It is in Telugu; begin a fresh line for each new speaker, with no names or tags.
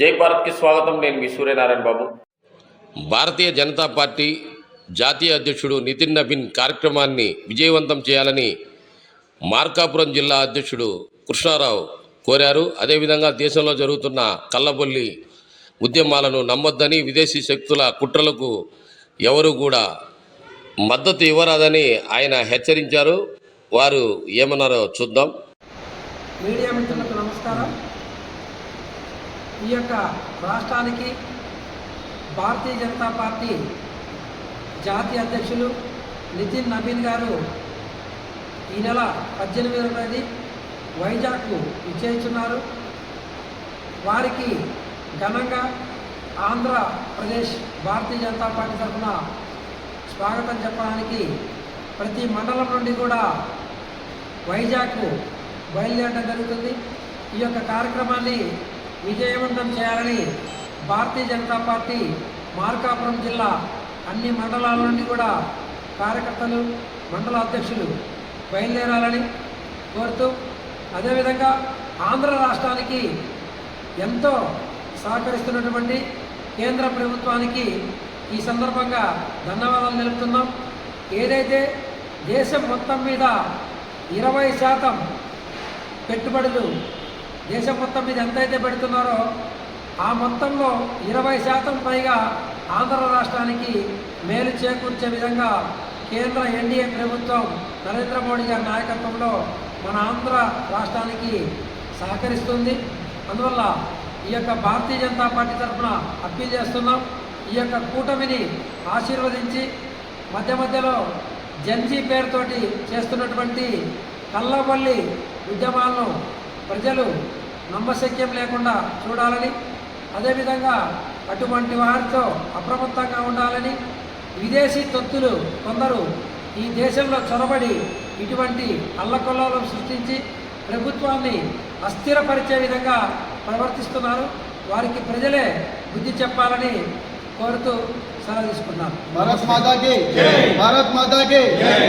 జై భారత్కి స్వాగతం. నేను మీ సూర్యనారాయణ బాబు.
భారతీయ జనతా పార్టీ జాతీయ అధ్యక్షుడు నితిన్ నబీన్ కార్యక్రమాన్ని విజయవంతం చేయాలని మార్కాపురం జిల్లా అధ్యక్షుడు కృష్ణారావు కోరారు. అదేవిధంగా దేశంలో జరుగుతున్న కల్లబొల్లి ఉద్యమాలను నమ్మొద్దని, విదేశీ శక్తుల కుట్రలకు ఎవరు కూడా మద్దతు ఇవ్వరాదని ఆయన హెచ్చరించారు. వారు ఏమన్నారో చూద్దాం.
మీడియా మిత్రులకు నమస్కారం. ఈ యొక్క రాష్ట్రానికి భారతీయ జనతా పార్టీ జాతీయ అధ్యక్షులు నితిన్ నబీన్ గారు ఈ నెల 18వ తేదీ వైజాగ్కు విచ్చేస్తున్నారు. వారికి ఘనంగా ఆంధ్రప్రదేశ్ భారతీయ జనతా పార్టీ తరఫున స్వాగతం చెప్పడానికి ప్రతి మండలం నుండి కూడా వైజాగ్కు బయలుదేరడం జరుగుతుంది. ఈ యొక్క కార్యక్రమాన్ని విజయవంతం చేయాలని భారతీయ జనతా పార్టీ మార్కాపురం జిల్లా అన్ని మండలాల నుండి కూడా కార్యకర్తలు, మండల అధ్యక్షులు బయలుదేరాలని కోరుతూ, అదేవిధంగా ఆంధ్ర రాష్ట్రానికి ఎంతో సహకరిస్తున్నటువంటి కేంద్ర ప్రభుత్వానికి ఈ సందర్భంగా ధన్యవాదాలు తెలుపుతున్నాం. ఏదైతే దేశం మొత్తం మీద 20% పెట్టుబడులు దేశం మొత్తం మీద ఎంతైతే పెడుతున్నారో ఆ మొత్తంలో 20% పైగా ఆంధ్ర రాష్ట్రానికి మేలు చేకూర్చే విధంగా కేంద్ర ఎన్డీఏ ప్రభుత్వం నరేంద్ర మోడీ గారి నాయకత్వంలో మన ఆంధ్ర రాష్ట్రానికి సహకరిస్తుంది. అందువల్ల ఈ యొక్క భారతీయ జనతా పార్టీ తరఫున అప్పీల్ చేస్తున్నాం. ఈ యొక్క కూటమిని ఆశీర్వదించి మధ్య మధ్యలో జన్జీ పేరుతోటి చేస్తున్నటువంటి కల్లబొల్లి ఉద్యమాలను ప్రజలు నమ్మశక్యం లేకుండా చూడాలని, అదేవిధంగా అటువంటి వారితో అప్రమత్తంగా ఉండాలని, విదేశీ తొత్తులు కొందరు ఈ దేశంలో చొరబడి ఇటువంటి అల్లకొల్లాలను సృష్టించి ప్రభుత్వాన్ని అస్థిరపరిచే విధంగా ప్రవర్తిస్తున్నారు. వారికి ప్రజలే బుద్ధి చెప్పాలని కోరుతూ సెలవు తీసుకున్నాను.
భారత్ మాతా కీ జై. భారత్ మాతా కీ జై.